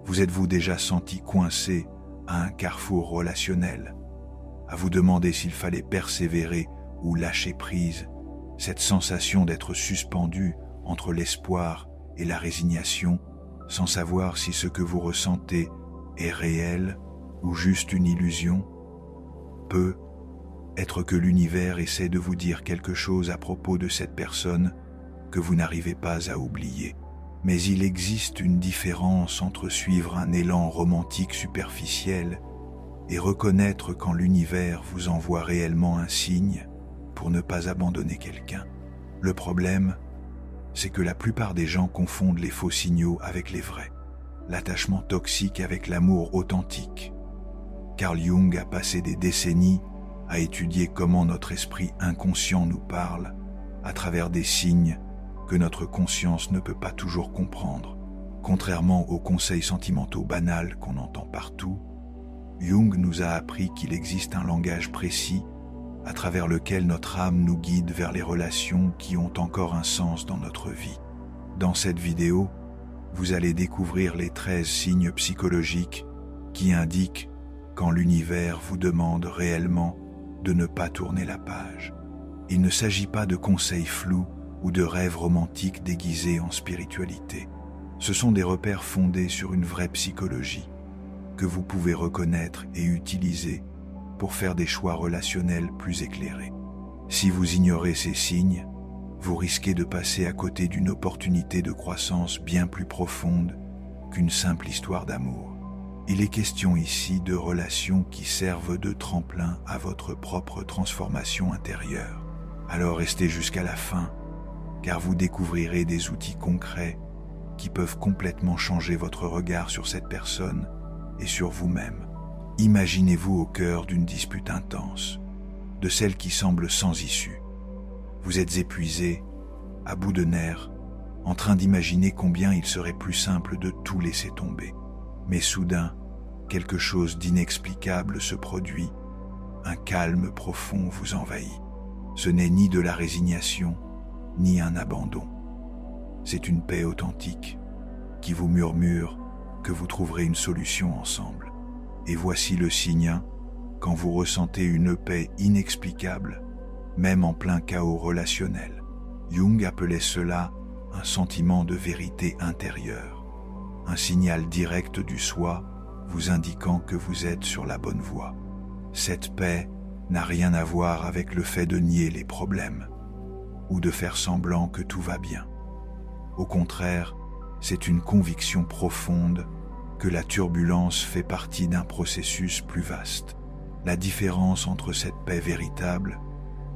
Vous êtes-vous déjà senti coincé à un carrefour relationnel, à vous demander s'il fallait persévérer ou lâcher prise, cette sensation d'être suspendu entre l'espoir et la résignation, sans savoir si ce que vous ressentez est réel ou juste une illusion? Peut être que l'univers essaie de vous dire quelque chose à propos de cette personne que vous n'arrivez pas à oublier. Mais il existe une différence entre suivre un élan romantique superficiel et reconnaître quand l'univers vous envoie réellement un signe pour ne pas abandonner quelqu'un. Le problème, c'est que la plupart des gens confondent les faux signaux avec les vrais, l'attachement toxique avec l'amour authentique. Carl Jung a passé des décennies à étudier comment notre esprit inconscient nous parle à travers des signes que notre conscience ne peut pas toujours comprendre. Contrairement aux conseils sentimentaux banals qu'on entend partout, Jung nous a appris qu'il existe un langage précis à travers lequel notre âme nous guide vers les relations qui ont encore un sens dans notre vie. Dans cette vidéo, vous allez découvrir les 13 signes psychologiques qui indiquent quand l'univers vous demande réellement de ne pas tourner la page. Il ne s'agit pas de conseils flous ou de rêves romantiques déguisés en spiritualité. Ce sont des repères fondés sur une vraie psychologie que vous pouvez reconnaître et utiliser pour faire des choix relationnels plus éclairés. Si vous ignorez ces signes, vous risquez de passer à côté d'une opportunité de croissance bien plus profonde qu'une simple histoire d'amour. Il est question ici de relations qui servent de tremplin à votre propre transformation intérieure. Alors restez jusqu'à la fin, car vous découvrirez des outils concrets qui peuvent complètement changer votre regard sur cette personne et sur vous-même. Imaginez-vous au cœur d'une dispute intense, de celle qui semble sans issue. Vous êtes épuisé, à bout de nerfs, en train d'imaginer combien il serait plus simple de tout laisser tomber. Mais soudain, quelque chose d'inexplicable se produit, un calme profond vous envahit. Ce n'est ni de la résignation, ni un abandon. C'est une paix authentique qui vous murmure que vous trouverez une solution ensemble. Et voici le signe quand vous ressentez une paix inexplicable, même en plein chaos relationnel. Jung appelait cela un sentiment de vérité intérieure, un signal direct du soi vous indiquant que vous êtes sur la bonne voie. Cette paix n'a rien à voir avec le fait de nier les problèmes ou de faire semblant que tout va bien. Au contraire, c'est une conviction profonde que la turbulence fait partie d'un processus plus vaste. La différence entre cette paix véritable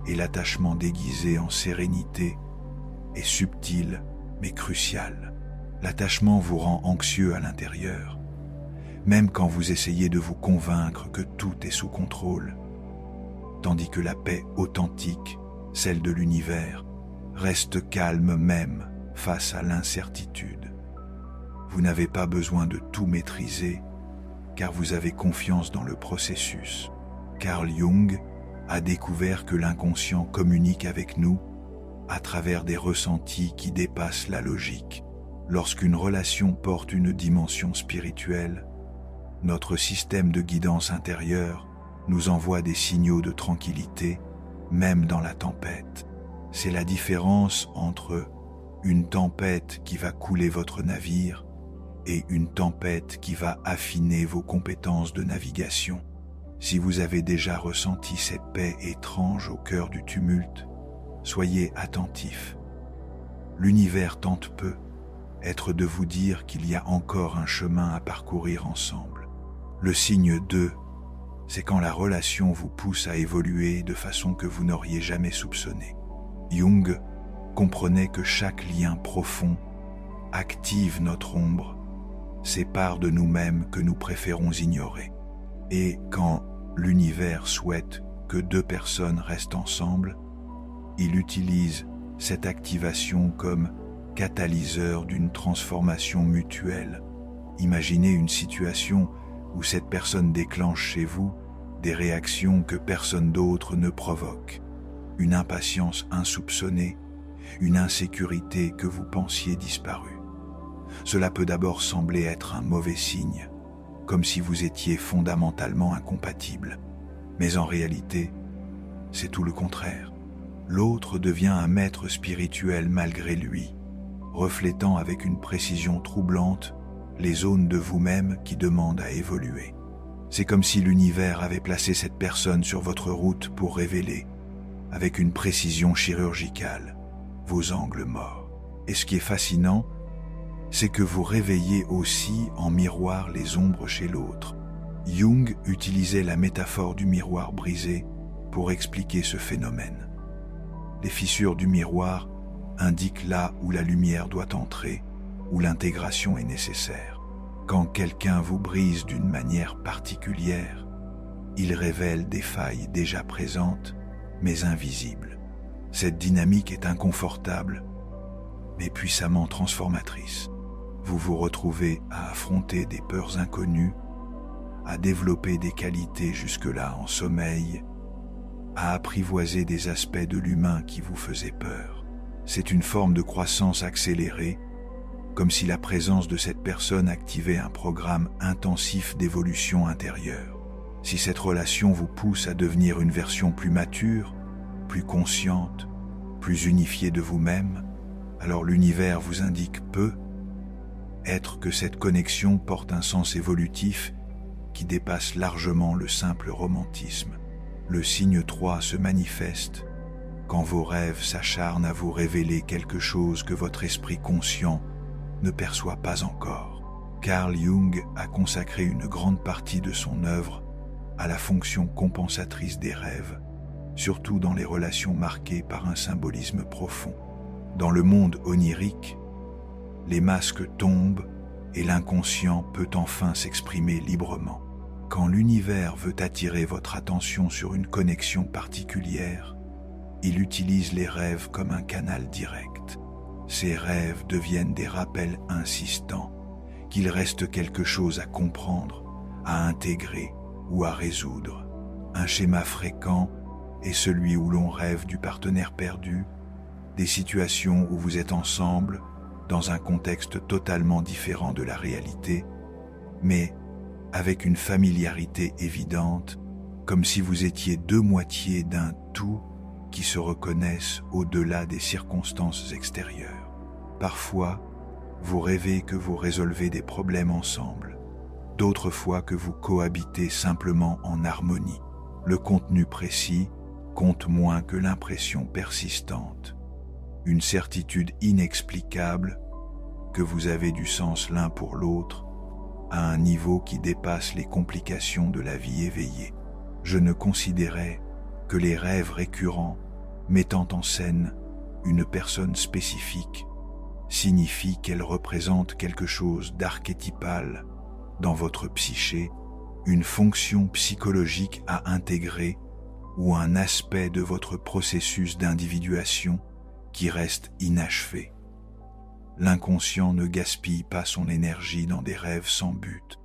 et l'attachement déguisé en sérénité est subtile mais cruciale. L'attachement vous rend anxieux à l'intérieur, même quand vous essayez de vous convaincre que tout est sous contrôle, tandis que la paix authentique, celle de l'univers, reste calme même face à l'incertitude. Vous n'avez pas besoin de tout maîtriser, car vous avez confiance dans le processus. Carl Jung a découvert que l'inconscient communique avec nous à travers des ressentis qui dépassent la logique. Lorsqu'une relation porte une dimension spirituelle, notre système de guidance intérieure nous envoie des signaux de tranquillité, même dans la tempête. C'est la différence entre une tempête qui va couler votre navire et une tempête qui va affiner vos compétences de navigation. Si vous avez déjà ressenti cette paix étrange au cœur du tumulte, soyez attentifs. L'univers tente peu être de vous dire qu'il y a encore un chemin à parcourir ensemble. Le signe 2, c'est quand la relation vous pousse à évoluer de façon que vous n'auriez jamais soupçonné. Jung comprenait que chaque lien profond active notre ombre, ces parts de nous-mêmes que nous préférons ignorer. Et quand l'univers souhaite que deux personnes restent ensemble, il utilise cette activation comme catalyseur d'une transformation mutuelle. Imaginez une situation où cette personne déclenche chez vous des réactions que personne d'autre ne provoque, une impatience insoupçonnée, une insécurité que vous pensiez disparue. Cela peut d'abord sembler être un mauvais signe, comme si vous étiez fondamentalement incompatibles. Mais en réalité, c'est tout le contraire. L'autre devient un maître spirituel malgré lui, reflétant avec une précision troublante les zones de vous-même qui demandent à évoluer. C'est comme si l'univers avait placé cette personne sur votre route pour révéler, avec une précision chirurgicale, vos angles morts. Et ce qui est fascinant, c'est que vous réveillez aussi en miroir les ombres chez l'autre. Jung utilisait la métaphore du miroir brisé pour expliquer ce phénomène. Les fissures du miroir indiquent là où la lumière doit entrer, où l'intégration est nécessaire. Quand quelqu'un vous brise d'une manière particulière, il révèle des failles déjà présentes, mais invisibles. Cette dynamique est inconfortable, mais puissamment transformatrice. Vous vous retrouvez à affronter des peurs inconnues, à développer des qualités jusque-là en sommeil, à apprivoiser des aspects de l'humain qui vous faisaient peur. C'est une forme de croissance accélérée, comme si la présence de cette personne activait un programme intensif d'évolution intérieure. Si cette relation vous pousse à devenir une version plus mature, plus consciente, plus unifiée de vous-même, alors l'univers vous indique peut-être que cette connexion porte un sens évolutif qui dépasse largement le simple romantisme. Le signe 3 se manifeste quand vos rêves s'acharnent à vous révéler quelque chose que votre esprit conscient ne perçoit pas encore. Carl Jung a consacré une grande partie de son œuvre à la fonction compensatrice des rêves, surtout dans les relations marquées par un symbolisme profond. Dans le monde onirique, les masques tombent et l'inconscient peut enfin s'exprimer librement. Quand l'univers veut attirer votre attention sur une connexion particulière, il utilise les rêves comme un canal direct. Ces rêves deviennent des rappels insistants qu'il reste quelque chose à comprendre, à intégrer ou à résoudre. Un schéma fréquent est celui où l'on rêve du partenaire perdu, des situations où vous êtes ensemble, dans un contexte totalement différent de la réalité, mais avec une familiarité évidente, comme si vous étiez deux moitiés d'un tout qui se reconnaissent au-delà des circonstances extérieures. Parfois, vous rêvez que vous résolvez des problèmes ensemble, d'autres fois que vous cohabitez simplement en harmonie. Le contenu précis compte moins que l'impression persistante, une certitude inexplicable que vous avez du sens l'un pour l'autre à un niveau qui dépasse les complications de la vie éveillée. Je ne considérais que les rêves récurrents mettant en scène une personne spécifique signifie qu'elle représente quelque chose d'archétypal dans votre psyché, une fonction psychologique à intégrer ou un aspect de votre processus d'individuation qui reste inachevé. L'inconscient ne gaspille pas son énergie dans des rêves sans but.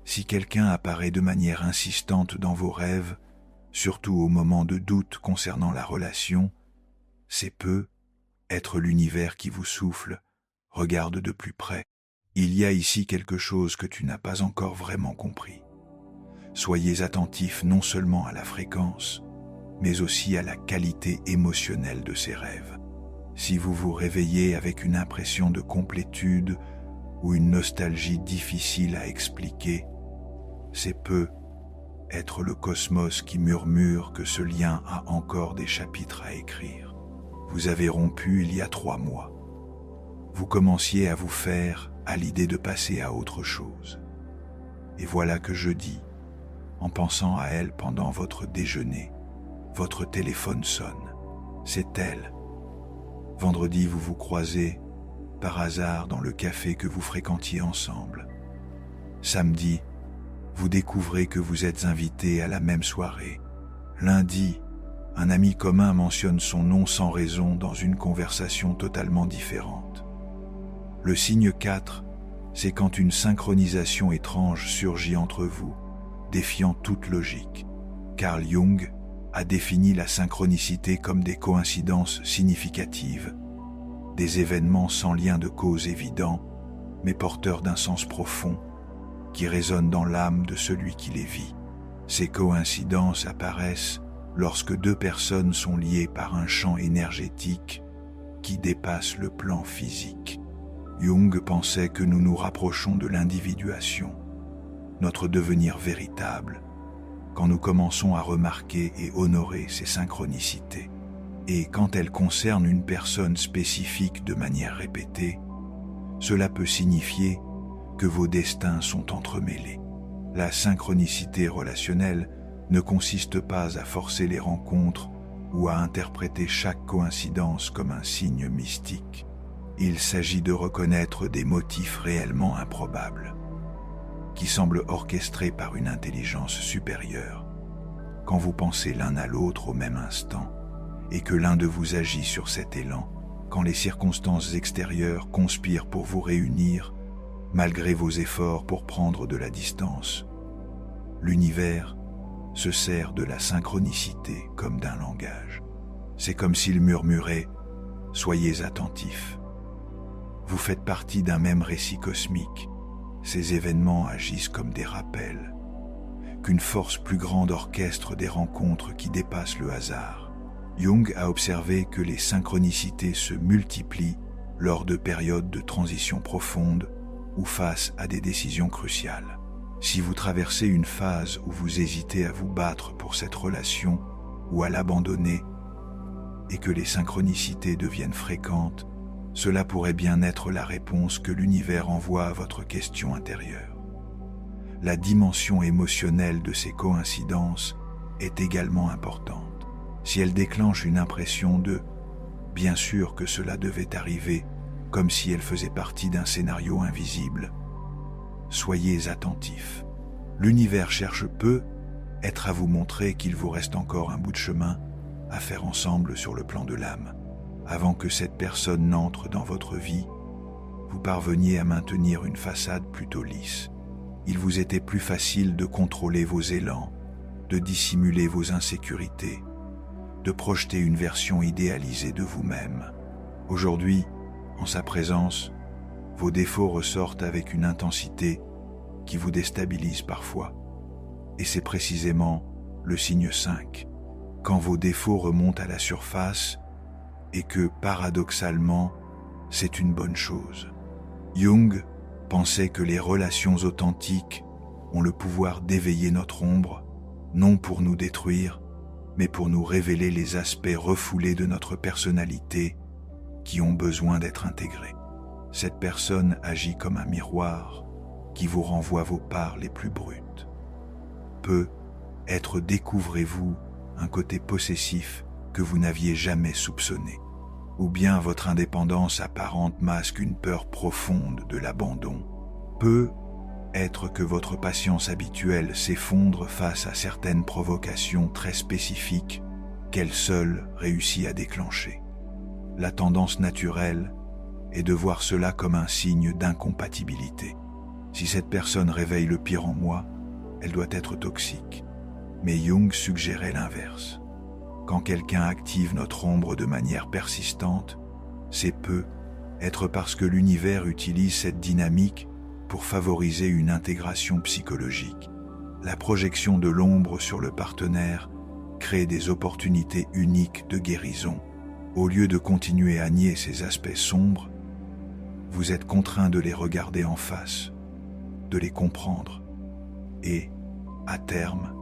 Si quelqu'un apparaît de manière insistante dans vos rêves, surtout au moment de doute concernant la relation, c'est peut-être l'univers qui vous souffle, regarde de plus près. Il y a ici quelque chose que tu n'as pas encore vraiment compris. Soyez attentifs non seulement à la fréquence, mais aussi à la qualité émotionnelle de ces rêves. Si vous vous réveillez avec une impression de complétude ou une nostalgie difficile à expliquer, c'est peut-être le cosmos qui murmure que ce lien a encore des chapitres à écrire. Vous avez rompu il y a 3 mois. Vous commenciez à vous faire à l'idée de passer à autre chose. Et voilà que jeudi, en pensant à elle pendant votre déjeuner, votre téléphone sonne. C'est elle. Vendredi, vous vous croisez, par hasard, dans le café que vous fréquentiez ensemble. Samedi, vous découvrez que vous êtes invités à la même soirée. Lundi, un ami commun mentionne son nom sans raison dans une conversation totalement différente. Le signe 4, c'est quand une synchronisation étrange surgit entre vous, défiant toute logique. Carl Jung a défini la synchronicité comme des coïncidences significatives, des événements sans lien de cause évident, mais porteurs d'un sens profond qui résonne dans l'âme de celui qui les vit. Ces coïncidences apparaissent lorsque deux personnes sont liées par un champ énergétique qui dépasse le plan physique. Jung pensait que nous nous rapprochons de l'individuation, notre devenir véritable, quand nous commençons à remarquer et honorer ces synchronicités. Et quand elles concernent une personne spécifique de manière répétée, cela peut signifier que vos destins sont entremêlés. La synchronicité relationnelle ne consiste pas à forcer les rencontres ou à interpréter chaque coïncidence comme un signe mystique. Il s'agit de reconnaître des motifs réellement improbables, qui semblent orchestrés par une intelligence supérieure. Quand vous pensez l'un à l'autre au même instant, et que l'un de vous agit sur cet élan, quand les circonstances extérieures conspirent pour vous réunir, malgré vos efforts pour prendre de la distance, l'univers se sert de la synchronicité comme d'un langage. C'est comme s'il murmurait « Soyez attentifs ». Vous faites partie d'un même récit cosmique. Ces événements agissent comme des rappels, qu'une force plus grande orchestre des rencontres qui dépassent le hasard. Jung a observé que les synchronicités se multiplient lors de périodes de transition profonde ou face à des décisions cruciales. Si vous traversez une phase où vous hésitez à vous battre pour cette relation ou à l'abandonner, et que les synchronicités deviennent fréquentes, cela pourrait bien être la réponse que l'univers envoie à votre question intérieure. La dimension émotionnelle de ces coïncidences est également importante. Si elle déclenche une impression de « bien sûr que cela devait arriver », comme si elle faisait partie d'un scénario invisible, soyez attentifs. L'univers cherche peut-être à vous montrer qu'il vous reste encore un bout de chemin à faire ensemble sur le plan de l'âme. Avant que cette personne n'entre dans votre vie, vous parveniez à maintenir une façade plutôt lisse. Il vous était plus facile de contrôler vos élans, de dissimuler vos insécurités, de projeter une version idéalisée de vous-même. Aujourd'hui, en sa présence, vos défauts ressortent avec une intensité qui vous déstabilise parfois. Et c'est précisément le signe 5. Quand vos défauts remontent à la surface et que, paradoxalement, c'est une bonne chose. Jung pensait que les relations authentiques ont le pouvoir d'éveiller notre ombre, non pour nous détruire, mais pour nous révéler les aspects refoulés de notre personnalité qui ont besoin d'être intégrés. Cette personne agit comme un miroir qui vous renvoie vos parts les plus brutes. Peut-être découvrez-vous un côté possessif que vous n'aviez jamais soupçonné, ou bien votre indépendance apparente masque une peur profonde de l'abandon. Peut-être que votre patience habituelle s'effondre face à certaines provocations très spécifiques qu'elle seule réussit à déclencher. La tendance naturelle est de voir cela comme un signe d'incompatibilité. Si cette personne réveille le pire en moi, elle doit être toxique. Mais Jung suggérait l'inverse. Quand quelqu'un active notre ombre de manière persistante, c'est peut-être parce que l'univers utilise cette dynamique pour favoriser une intégration psychologique. La projection de l'ombre sur le partenaire crée des opportunités uniques de guérison. Au lieu de continuer à nier ces aspects sombres, vous êtes contraint de les regarder en face, de les comprendre et, à terme,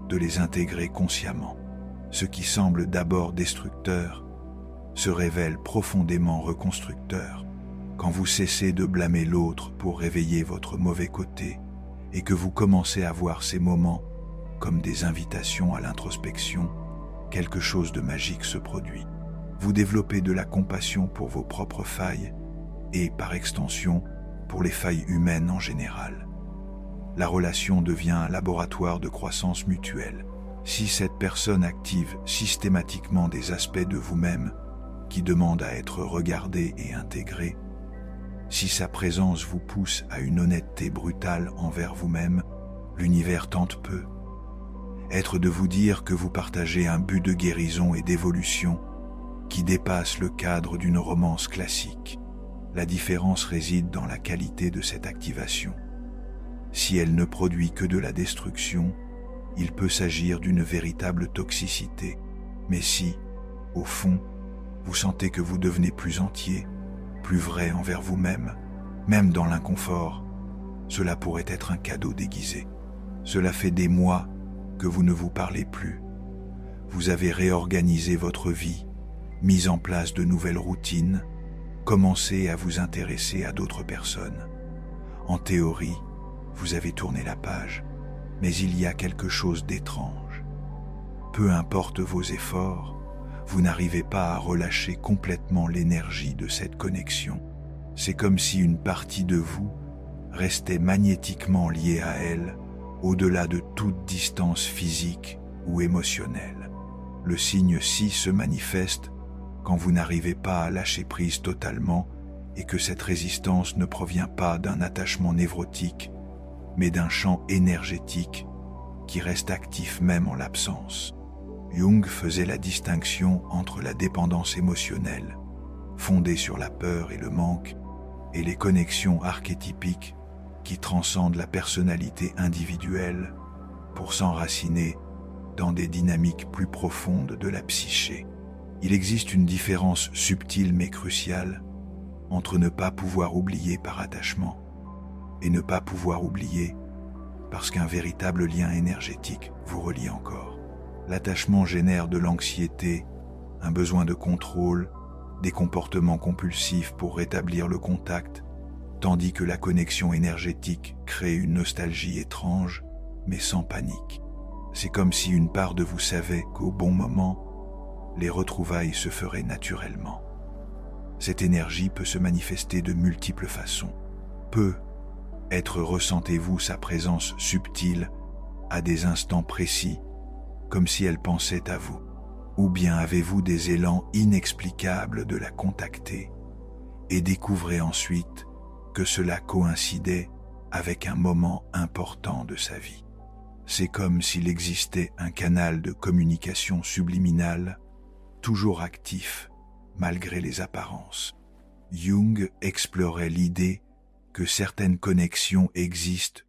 de les intégrer consciemment. Ce qui semble d'abord destructeur se révèle profondément reconstructeur. Quand vous cessez de blâmer l'autre pour réveiller votre mauvais côté et que vous commencez à voir ces moments comme des invitations à l'introspection, quelque chose de magique se produit. Vous développez de la compassion pour vos propres failles et, par extension, pour les failles humaines en général. La relation devient un laboratoire de croissance mutuelle. Si cette personne active systématiquement des aspects de vous-même qui demandent à être regardés et intégrés, si sa présence vous pousse à une honnêteté brutale envers vous-même, l'univers tente peut-être de vous dire que vous partagez un but de guérison et d'évolution qui dépasse le cadre d'une romance classique. La différence réside dans la qualité de cette activation. Si elle ne produit que de la destruction, il peut s'agir d'une véritable toxicité. Mais si, au fond, vous sentez que vous devenez plus entier, plus vrai envers vous-même, même dans l'inconfort, cela pourrait être un cadeau déguisé. Cela fait des mois que vous ne vous parlez plus. Vous avez réorganisé votre vie, mis en place de nouvelles routines, commencé à vous intéresser à d'autres personnes. En théorie, vous avez tourné la page, mais il y a quelque chose d'étrange. Peu importe vos efforts, vous n'arrivez pas à relâcher complètement l'énergie de cette connexion. C'est comme si une partie de vous restait magnétiquement liée à elle, au-delà de toute distance physique ou émotionnelle. Le signe 6 se manifeste quand vous n'arrivez pas à lâcher prise totalement et que cette résistance ne provient pas d'un attachement névrotique, mais d'un champ énergétique qui reste actif même en l'absence. Jung faisait la distinction entre la dépendance émotionnelle, fondée sur la peur et le manque, et les connexions archétypiques qui transcendent la personnalité individuelle pour s'enraciner dans des dynamiques plus profondes de la psyché. Il existe une différence subtile mais cruciale entre ne pas pouvoir oublier par attachement et ne pas pouvoir oublier parce qu'un véritable lien énergétique vous relie encore. L'attachement génère de l'anxiété, un besoin de contrôle, des comportements compulsifs pour rétablir le contact, tandis que la connexion énergétique crée une nostalgie étrange, mais sans panique. C'est comme si une part de vous savait qu'au bon moment, les retrouvailles se feraient naturellement. Cette énergie peut se manifester de multiples façons. Ressentez-vous sa présence subtile à des instants précis, comme si elle pensait à vous, ou bien avez-vous des élans inexplicables de la contacter et découvrez ensuite que cela coïncidait avec un moment important de sa vie. C'est comme s'il existait un canal de communication subliminale, toujours actif malgré les apparences. Jung explorait l'idée que certaines connexions existent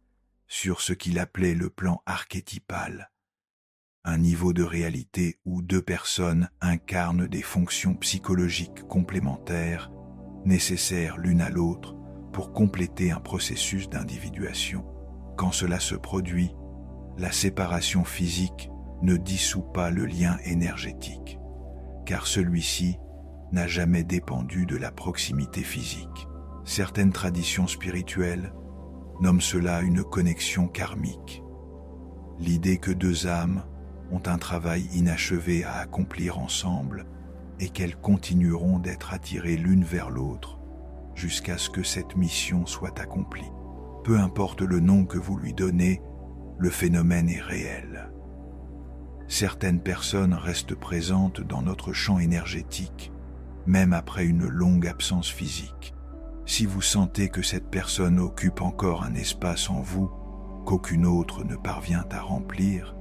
sur ce qu'il appelait le plan archétypal, un niveau de réalité où deux personnes incarnent des fonctions psychologiques complémentaires, nécessaires l'une à l'autre pour compléter un processus d'individuation. Quand cela se produit, la séparation physique ne dissout pas le lien énergétique, car celui-ci n'a jamais dépendu de la proximité physique. Certaines traditions spirituelles nomment cela une connexion karmique. L'idée que deux âmes ont un travail inachevé à accomplir ensemble et qu'elles continueront d'être attirées l'une vers l'autre jusqu'à ce que cette mission soit accomplie. Peu importe le nom que vous lui donnez, le phénomène est réel. Certaines personnes restent présentes dans notre champ énergétique, même après une longue absence physique. Si vous sentez que cette personne occupe encore un espace en vous qu'aucune autre ne parvient à remplir,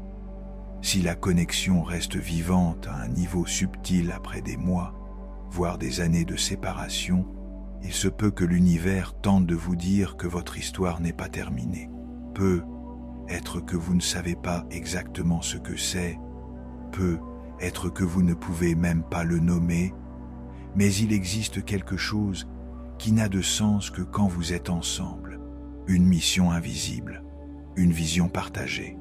si la connexion reste vivante à un niveau subtil après des mois, voire des années de séparation, il se peut que l'univers tente de vous dire que votre histoire n'est pas terminée. Peut-être que vous ne savez pas exactement ce que c'est, peut-être que vous ne pouvez même pas le nommer, mais il existe quelque chose qui n'a de sens que quand vous êtes ensemble. Une mission invisible, une vision partagée,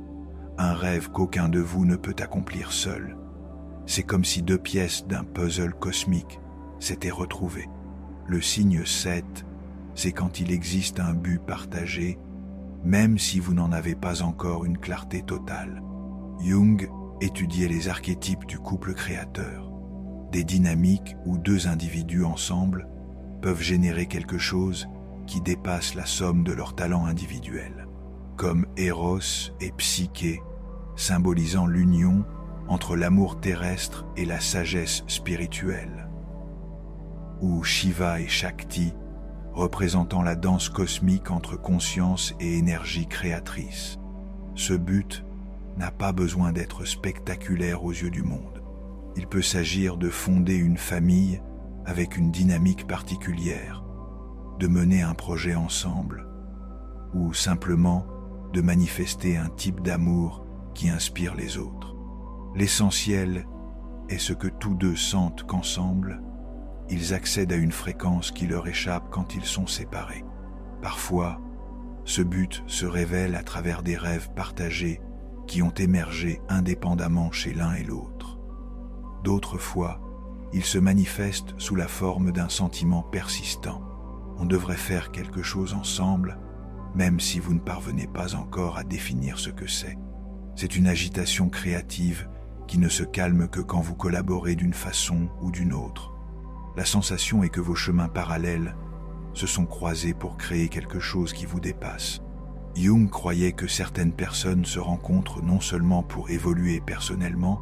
un rêve qu'aucun de vous ne peut accomplir seul. C'est comme si deux pièces d'un puzzle cosmique s'étaient retrouvées. Le signe 7, c'est quand il existe un but partagé, même si vous n'en avez pas encore une clarté totale. Jung étudiait les archétypes du couple créateur, des dynamiques où deux individus ensemble peuvent générer quelque chose qui dépasse la somme de leurs talents individuels, comme Eros et Psyché, symbolisant l'union entre l'amour terrestre et la sagesse spirituelle, ou Shiva et Shakti, représentant la danse cosmique entre conscience et énergie créatrice. Ce but n'a pas besoin d'être spectaculaire aux yeux du monde. Il peut s'agir de fonder une famille avec une dynamique particulière, de mener un projet ensemble, ou simplement de manifester un type d'amour qui inspire les autres. L'essentiel est ce que tous deux sentent qu'ensemble, ils accèdent à une fréquence qui leur échappe quand ils sont séparés. Parfois, ce but se révèle à travers des rêves partagés qui ont émergé indépendamment chez l'un et l'autre. D'autres fois, il se manifeste sous la forme d'un sentiment persistant. On devrait faire quelque chose ensemble, même si vous ne parvenez pas encore à définir ce que c'est. C'est une agitation créative qui ne se calme que quand vous collaborez d'une façon ou d'une autre. La sensation est que vos chemins parallèles se sont croisés pour créer quelque chose qui vous dépasse. Jung croyait que certaines personnes se rencontrent non seulement pour évoluer personnellement,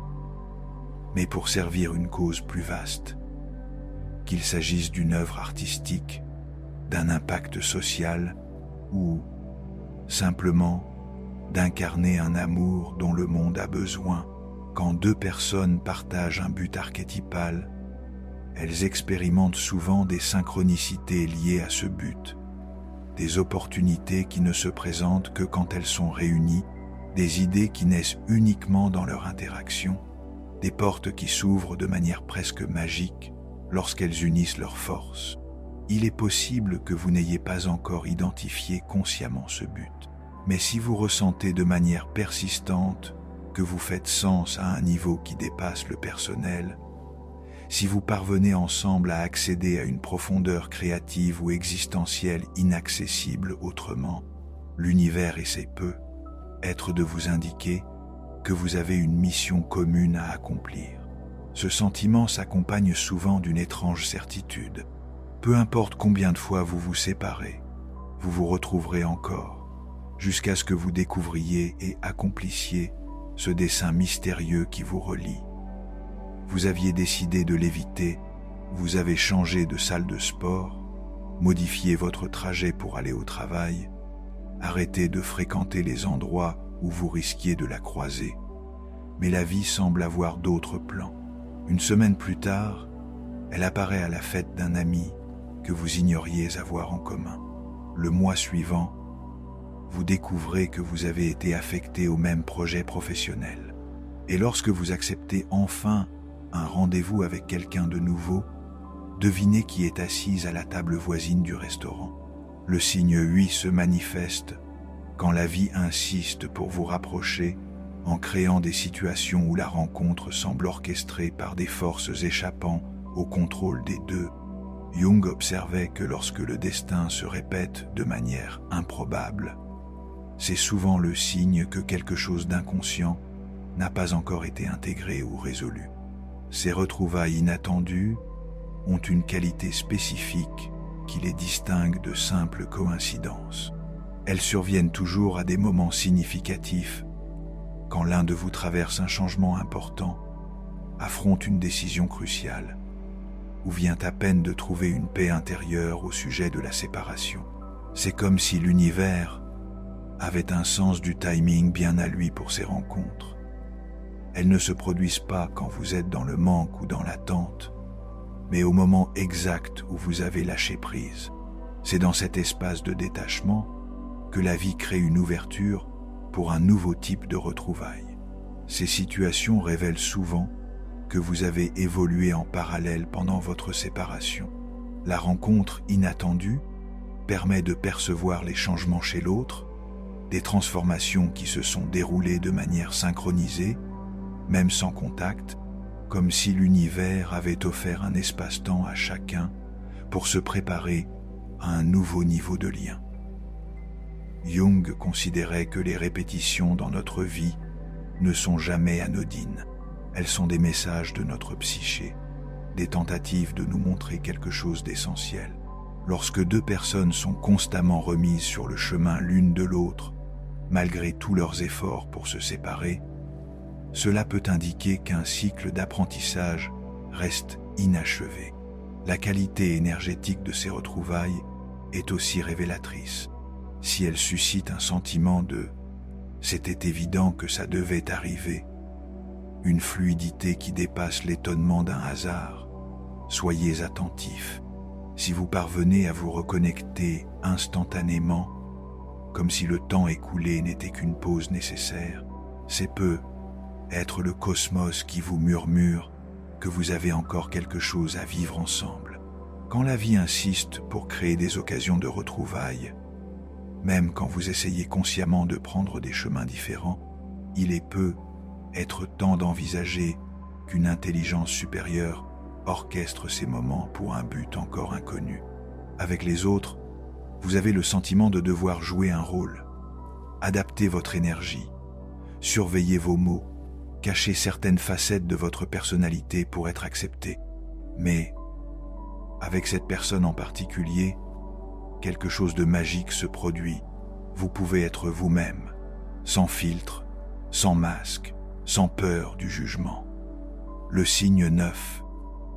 mais pour servir une cause plus vaste. Qu'il s'agisse d'une œuvre artistique, d'un impact social ou simplement d'incarner un amour dont le monde a besoin. Quand deux personnes partagent un but archétypal, elles expérimentent souvent des synchronicités liées à ce but, des opportunités qui ne se présentent que quand elles sont réunies, des idées qui naissent uniquement dans leur interaction, des portes qui s'ouvrent de manière presque magique lorsqu'elles unissent leurs forces. Il est possible que vous n'ayez pas encore identifié consciemment ce but, mais si vous ressentez de manière persistante que vous faites sens à un niveau qui dépasse le personnel, si vous parvenez ensemble à accéder à une profondeur créative ou existentielle inaccessible autrement, l'univers essaie peut-être de vous indiquer que vous avez une mission commune à accomplir. Ce sentiment s'accompagne souvent d'une étrange certitude. Peu importe combien de fois vous vous séparez, vous vous retrouverez encore, jusqu'à ce que vous découvriez et accomplissiez ce dessein mystérieux qui vous relie. Vous aviez décidé de l'éviter, vous avez changé de salle de sport, modifié votre trajet pour aller au travail, arrêté de fréquenter les endroits où vous risquiez de la croiser. Mais la vie semble avoir d'autres plans. Une semaine plus tard, elle apparaît à la fête d'un ami que vous ignoriez avoir en commun. Le mois suivant, vous découvrez que vous avez été affecté au même projet professionnel. Et lorsque vous acceptez enfin un rendez-vous avec quelqu'un de nouveau, devinez qui est assise à la table voisine du restaurant. Le signe 8 se manifeste quand la vie insiste pour vous rapprocher en créant des situations où la rencontre semble orchestrée par des forces échappant au contrôle des deux. Jung observait que lorsque le destin se répète de manière improbable, c'est souvent le signe que quelque chose d'inconscient n'a pas encore été intégré ou résolu. Ces retrouvailles inattendues ont une qualité spécifique qui les distingue de simples coïncidences. Elles surviennent toujours à des moments significatifs, quand l'un de vous traverse un changement important, affronte une décision cruciale, ou vient à peine de trouver une paix intérieure au sujet de la séparation. C'est comme si l'univers avait un sens du timing bien à lui pour ces rencontres. Elles ne se produisent pas quand vous êtes dans le manque ou dans l'attente, mais au moment exact où vous avez lâché prise. C'est dans cet espace de détachement que la vie crée une ouverture pour un nouveau type de retrouvailles. Ces situations révèlent souvent que vous avez évolué en parallèle pendant votre séparation. La rencontre inattendue permet de percevoir les changements chez l'autre, des transformations qui se sont déroulées de manière synchronisée, même sans contact, comme si l'univers avait offert un espace-temps à chacun pour se préparer à un nouveau niveau de lien. Jung considérait que les répétitions dans notre vie ne sont jamais anodines. Elles sont des messages de notre psyché, des tentatives de nous montrer quelque chose d'essentiel. Lorsque deux personnes sont constamment remises sur le chemin l'une de l'autre, malgré tous leurs efforts pour se séparer, cela peut indiquer qu'un cycle d'apprentissage reste inachevé. La qualité énergétique de ces retrouvailles est aussi révélatrice. Si elle suscite un sentiment de « c'était évident que ça devait arriver », une fluidité qui dépasse l'étonnement d'un hasard, soyez attentifs. Si vous parvenez à vous reconnecter instantanément, comme si le temps écoulé n'était qu'une pause nécessaire, c'est peu être le cosmos qui vous murmure que vous avez encore quelque chose à vivre ensemble. Quand la vie insiste pour créer des occasions de retrouvailles, même quand vous essayez consciemment de prendre des chemins différents, il est peu être temps d'envisager qu'une intelligence supérieure orchestre ces moments pour un but encore inconnu. Avec les autres, vous avez le sentiment de devoir jouer un rôle, adapter votre énergie, surveiller vos mots, cacher certaines facettes de votre personnalité pour être accepté. Mais, avec cette personne en particulier, quelque chose de magique se produit. Vous pouvez être vous-même, sans filtre, sans masque, sans peur du jugement. Le signe 9,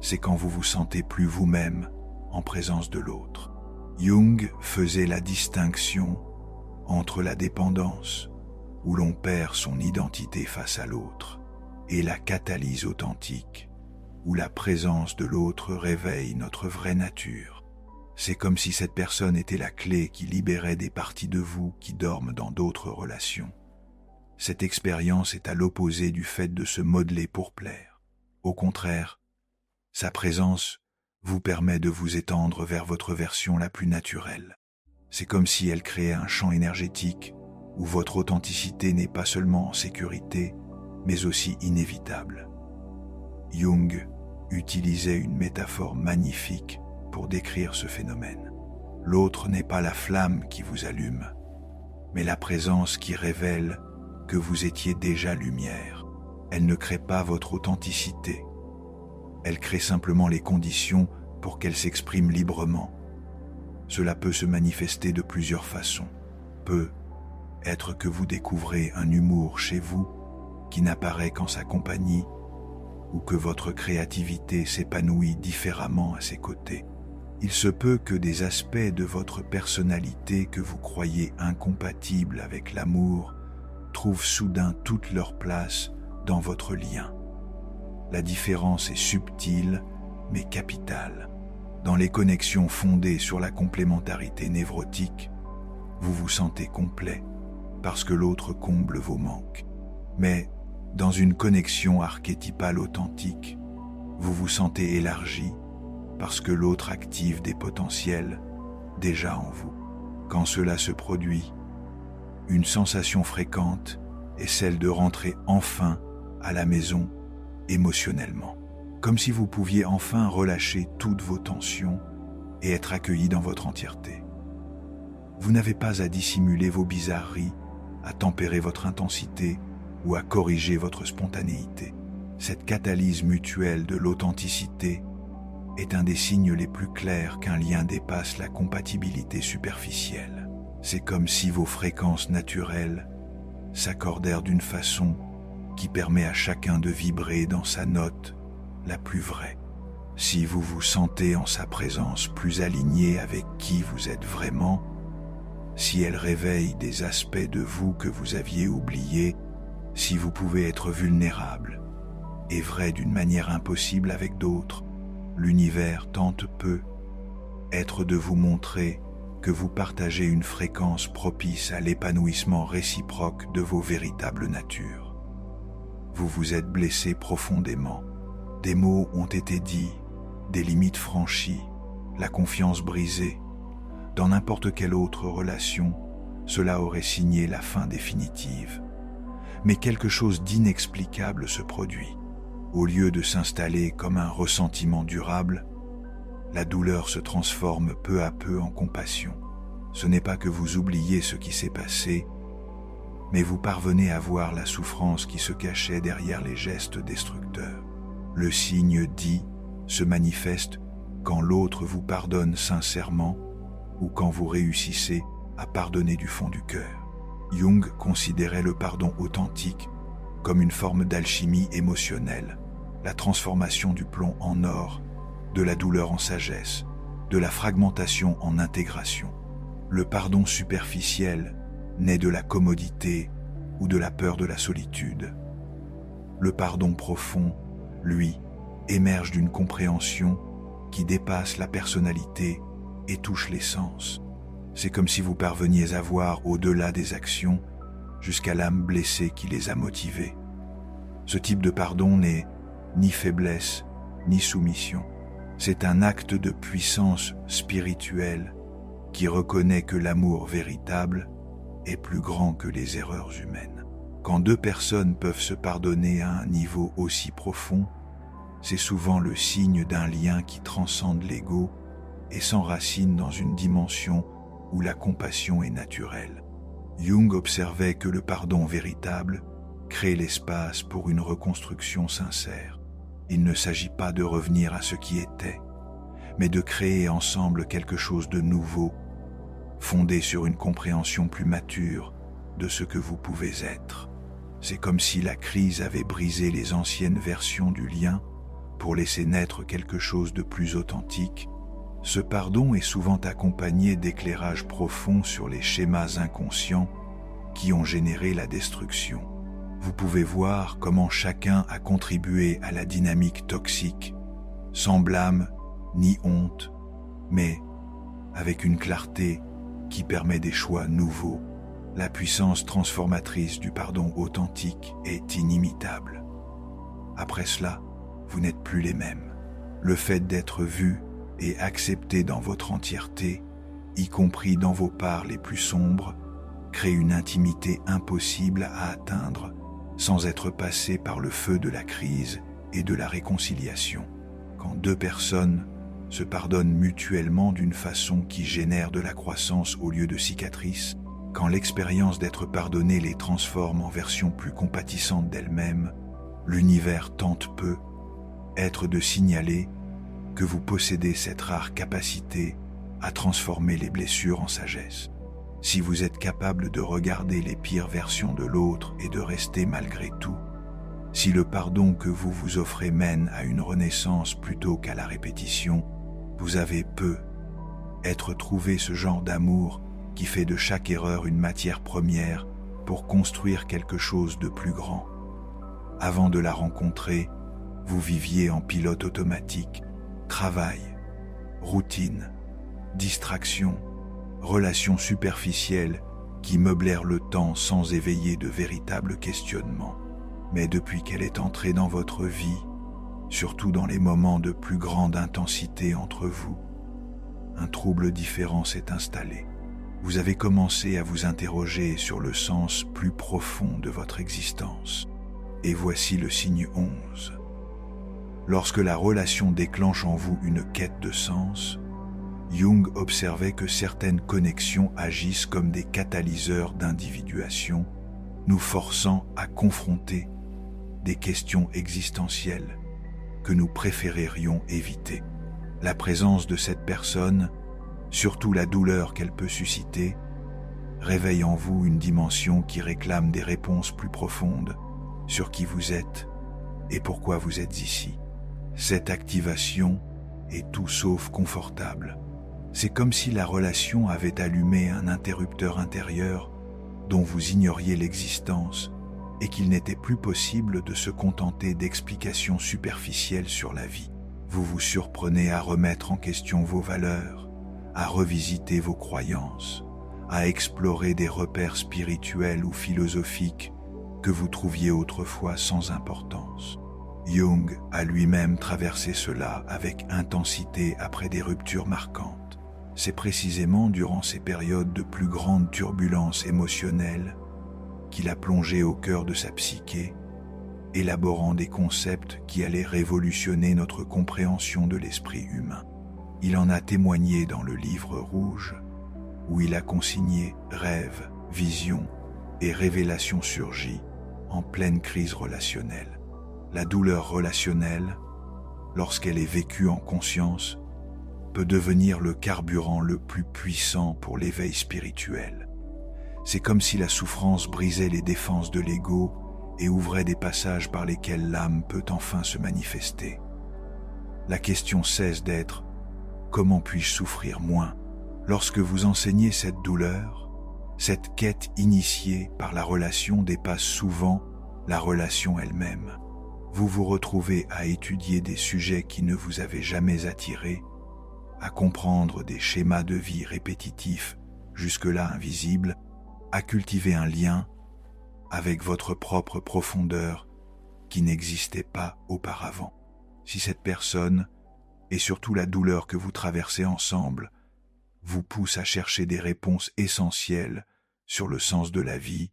c'est quand vous vous sentez plus vous-même en présence de l'autre. Jung faisait la distinction entre la dépendance, où l'on perd son identité face à l'autre, et la catalyse authentique, où la présence de l'autre réveille notre vraie nature. C'est comme si cette personne était la clé qui libérait des parties de vous qui dorment dans d'autres relations. Cette expérience est à l'opposé du fait de se modeler pour plaire. Au contraire, sa présence vous permet de vous étendre vers votre version la plus naturelle. C'est comme si elle créait un champ énergétique où votre authenticité n'est pas seulement en sécurité, mais aussi inévitable. Jung utilisait une métaphore magnifique pour décrire ce phénomène. L'autre n'est pas la flamme qui vous allume, mais la présence qui révèle que vous étiez déjà lumière. Elle ne crée pas votre authenticité. Elle crée simplement les conditions pour qu'elle s'exprime librement. Cela peut se manifester de plusieurs façons. Peut être que vous découvrez un humour chez vous qui n'apparaît qu'en sa compagnie, ou que votre créativité s'épanouit différemment à ses côtés. Il se peut que des aspects de votre personnalité que vous croyez incompatibles avec l'amour trouvent soudain toute leur place dans votre lien. La différence est subtile, mais capitale. Dans les connexions fondées sur la complémentarité névrotique, vous vous sentez complet parce que l'autre comble vos manques. Mais dans une connexion archétypale authentique, vous vous sentez élargi parce que l'autre active des potentiels déjà en vous. Quand cela se produit, une sensation fréquente est celle de rentrer enfin à la maison émotionnellement, comme si vous pouviez enfin relâcher toutes vos tensions et être accueilli dans votre entièreté. Vous n'avez pas à dissimuler vos bizarreries, à tempérer votre intensité ou à corriger votre spontanéité. Cette catalyse mutuelle de l'authenticité est un des signes les plus clairs qu'un lien dépasse la compatibilité superficielle. C'est comme si vos fréquences naturelles s'accordèrent d'une façon qui permet à chacun de vibrer dans sa note la plus vraie. Si vous vous sentez en sa présence plus aligné avec qui vous êtes vraiment, si elle réveille des aspects de vous que vous aviez oubliés, si vous pouvez être vulnérable et vrai d'une manière impossible avec d'autres, l'univers tente peu être de vous montrer que vous partagez une fréquence propice à l'épanouissement réciproque de vos véritables natures. Vous vous êtes blessé profondément. Des mots ont été dits, des limites franchies, la confiance brisée. Dans n'importe quelle autre relation, cela aurait signé la fin définitive. Mais quelque chose d'inexplicable se produit. Au lieu de s'installer comme un ressentiment durable, la douleur se transforme peu à peu en compassion. Ce n'est pas que vous oubliez ce qui s'est passé, mais vous parvenez à voir la souffrance qui se cachait derrière les gestes destructeurs. Le signe dit se manifeste quand l'autre vous pardonne sincèrement ou quand vous réussissez à pardonner du fond du cœur. Jung considérait le pardon authentique comme une forme d'alchimie émotionnelle, la transformation du plomb en or, de la douleur en sagesse, de la fragmentation en intégration. Le pardon superficiel naît de la commodité ou de la peur de la solitude. Le pardon profond, lui, émerge d'une compréhension qui dépasse la personnalité et touche les sens. C'est comme si vous parveniez à voir au-delà des actions jusqu'à l'âme blessée qui les a motivées. Ce type de pardon n'est ni faiblesse ni soumission. C'est un acte de puissance spirituelle qui reconnaît que l'amour véritable est plus grand que les erreurs humaines. Quand deux personnes peuvent se pardonner à un niveau aussi profond, c'est souvent le signe d'un lien qui transcende l'ego et s'enracine dans une dimension où la compassion est naturelle. Jung observait que le pardon véritable crée l'espace pour une reconstruction sincère. Il ne s'agit pas de revenir à ce qui était, mais de créer ensemble quelque chose de nouveau, fondé sur une compréhension plus mature de ce que vous pouvez être. C'est comme si la crise avait brisé les anciennes versions du lien pour laisser naître quelque chose de plus authentique. Ce pardon est souvent accompagné d'éclairages profonds sur les schémas inconscients qui ont généré la destruction. Vous pouvez voir comment chacun a contribué à la dynamique toxique, sans blâme ni honte, mais avec une clarté qui permet des choix nouveaux. La puissance transformatrice du pardon authentique est inimitable. Après cela, vous n'êtes plus les mêmes. Le fait d'être vu et accepté dans votre entièreté, y compris dans vos parts les plus sombres, crée une intimité impossible à atteindre sans être passé par le feu de la crise et de la réconciliation. Quand deux personnes se pardonnent mutuellement d'une façon qui génère de la croissance au lieu de cicatrices, quand l'expérience d'être pardonné les transforme en versions plus compatissantes d'elles-mêmes, l'univers tente peu être de signaler que vous possédez cette rare capacité à transformer les blessures en sagesse. Si vous êtes capable de regarder les pires versions de l'autre et de rester malgré tout, si le pardon que vous vous offrez mène à une renaissance plutôt qu'à la répétition, vous avez peut-être trouvé ce genre d'amour qui fait de chaque erreur une matière première pour construire quelque chose de plus grand. Avant de la rencontrer, vous viviez en pilote automatique, travail, routine, distraction, relations superficielles qui meublèrent le temps sans éveiller de véritables questionnements. Mais depuis qu'elle est entrée dans votre vie, surtout dans les moments de plus grande intensité entre vous, un trouble différent s'est installé. Vous avez commencé à vous interroger sur le sens plus profond de votre existence. Et voici le signe 11. Lorsque la relation déclenche en vous une quête de sens, Jung observait que certaines connexions agissent comme des catalyseurs d'individuation, nous forçant à confronter des questions existentielles que nous préférerions éviter. La présence de cette personne, surtout la douleur qu'elle peut susciter, réveille en vous une dimension qui réclame des réponses plus profondes sur qui vous êtes et pourquoi vous êtes ici. Cette activation est tout sauf confortable. C'est comme si la relation avait allumé un interrupteur intérieur dont vous ignoriez l'existence et qu'il n'était plus possible de se contenter d'explications superficielles sur la vie. Vous vous surprenez à remettre en question vos valeurs, à revisiter vos croyances, à explorer des repères spirituels ou philosophiques que vous trouviez autrefois sans importance. Jung a lui-même traversé cela avec intensité après des ruptures marquantes. C'est précisément durant ces périodes de plus grande turbulence émotionnelle qu'il a plongé au cœur de sa psyché, élaborant des concepts qui allaient révolutionner notre compréhension de l'esprit humain. Il en a témoigné dans le livre rouge, où il a consigné rêves, visions et révélations surgies en pleine crise relationnelle. La douleur relationnelle, lorsqu'elle est vécue en conscience, peut devenir le carburant le plus puissant pour l'éveil spirituel. C'est comme si la souffrance brisait les défenses de l'ego et ouvrait des passages par lesquels l'âme peut enfin se manifester. La question cesse d'être « Comment puis-je souffrir moins ?» Lorsque vous enseignez cette douleur, cette quête initiée par la relation dépasse souvent la relation elle-même. vous vous retrouvez à étudier des sujets qui ne vous avaient jamais attiré, à comprendre des schémas de vie répétitifs, jusque-là invisibles, à cultiver un lien avec votre propre profondeur qui n'existait pas auparavant. Si cette personne, et surtout la douleur que vous traversez ensemble, vous pousse à chercher des réponses essentielles sur le sens de la vie,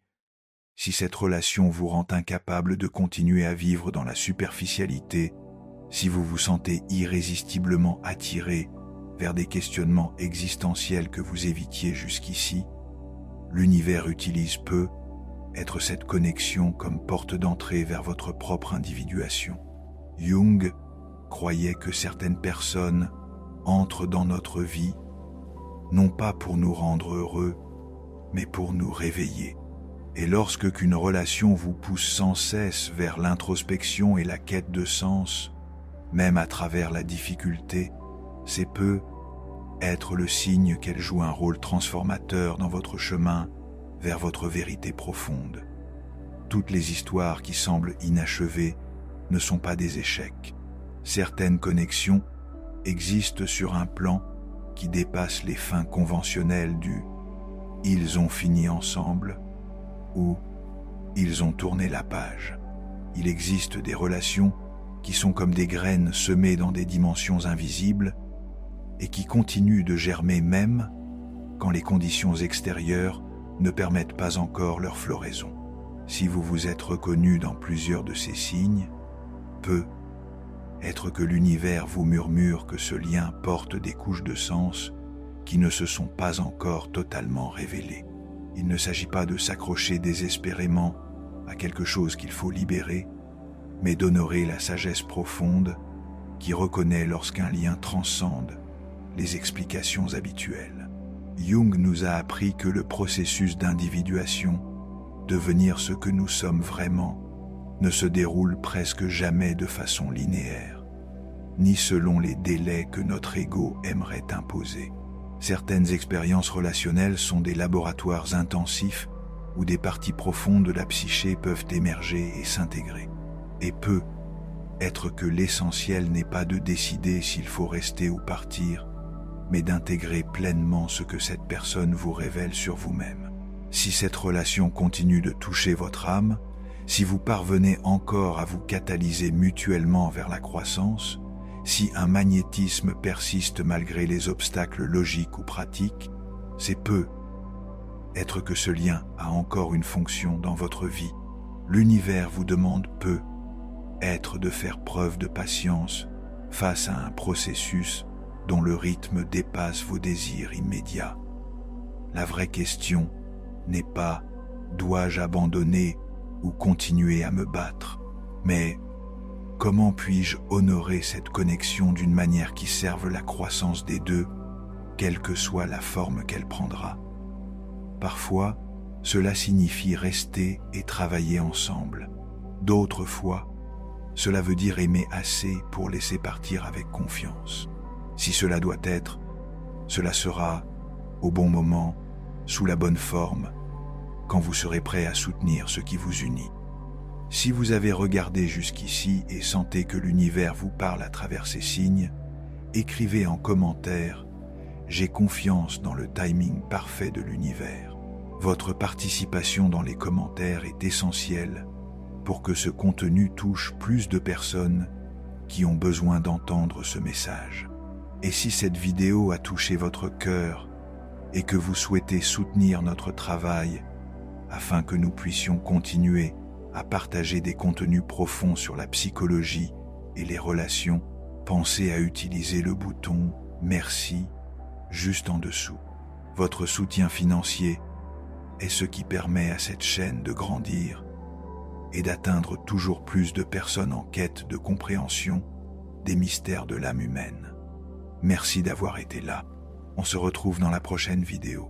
si cette relation vous rend incapable de continuer à vivre dans la superficialité, si vous vous sentez irrésistiblement attiré vers des questionnements existentiels que vous évitiez jusqu'ici, l'univers peut être cette connexion comme porte d'entrée vers votre propre individuation. Jung croyait que certaines personnes entrent dans notre vie non pas pour nous rendre heureux, mais pour nous réveiller. Et lorsque qu'une relation vous pousse sans cesse vers l'introspection et la quête de sens, même à travers la difficulté, c'est peu être le signe qu'elle joue un rôle transformateur dans votre chemin vers votre vérité profonde. Toutes les histoires qui semblent inachevées ne sont pas des échecs. Certaines connexions existent sur un plan qui dépasse les fins conventionnelles du « ils ont fini ensemble » ou « ils ont tourné la page ». Il existe des relations qui sont comme des graines semées dans des dimensions invisibles et qui continuent de germer même quand les conditions extérieures ne permettent pas encore leur floraison. Si vous vous êtes reconnu dans plusieurs de ces signes, peut être que l'univers vous murmure que ce lien porte des couches de sens qui ne se sont pas encore totalement révélées. Il ne s'agit pas de s'accrocher désespérément à quelque chose qu'il faut libérer, mais d'honorer la sagesse profonde qui reconnaît lorsqu'un lien transcende les explications habituelles. Jung nous a appris que le processus d'individuation, devenir ce que nous sommes vraiment, ne se déroule presque jamais de façon linéaire, ni selon les délais que notre ego aimerait imposer. Certaines expériences relationnelles sont des laboratoires intensifs où des parties profondes de la psyché peuvent émerger et s'intégrer. Et peut être que l'essentiel n'est pas de décider s'il faut rester ou partir, mais d'intégrer pleinement ce que cette personne vous révèle sur vous-même. Si cette relation continue de toucher votre âme, si vous parvenez encore à vous catalyser mutuellement vers la croissance, si un magnétisme persiste malgré les obstacles logiques ou pratiques, c'est peu être que ce lien a encore une fonction dans votre vie. L'univers vous demande peu être de faire preuve de patience face à un processus dont le rythme dépasse vos désirs immédiats. La vraie question n'est pas « dois-je abandonner ou continuer à me battre ?» mais « comment puis-je honorer cette connexion d'une manière qui serve la croissance des deux, quelle que soit la forme qu'elle prendra ?» Parfois, cela signifie rester et travailler ensemble. D'autres fois, cela veut dire aimer assez pour laisser partir avec confiance. Si cela doit être, cela sera, au bon moment, sous la bonne forme, quand vous serez prêt à soutenir ce qui vous unit. Si vous avez regardé jusqu'ici et sentez que l'univers vous parle à travers ces signes, écrivez en commentaire « J'ai confiance dans le timing parfait de l'univers ». Votre participation dans les commentaires est essentielle pour que ce contenu touche plus de personnes qui ont besoin d'entendre ce message. Et si cette vidéo a touché votre cœur et que vous souhaitez soutenir notre travail afin que nous puissions continuer à partager des contenus profonds sur la psychologie et les relations, pensez à utiliser le bouton « Merci » juste en dessous. Votre soutien financier est ce qui permet à cette chaîne de grandir et d'atteindre toujours plus de personnes en quête de compréhension des mystères de l'âme humaine. Merci d'avoir été là. On se retrouve dans la prochaine vidéo.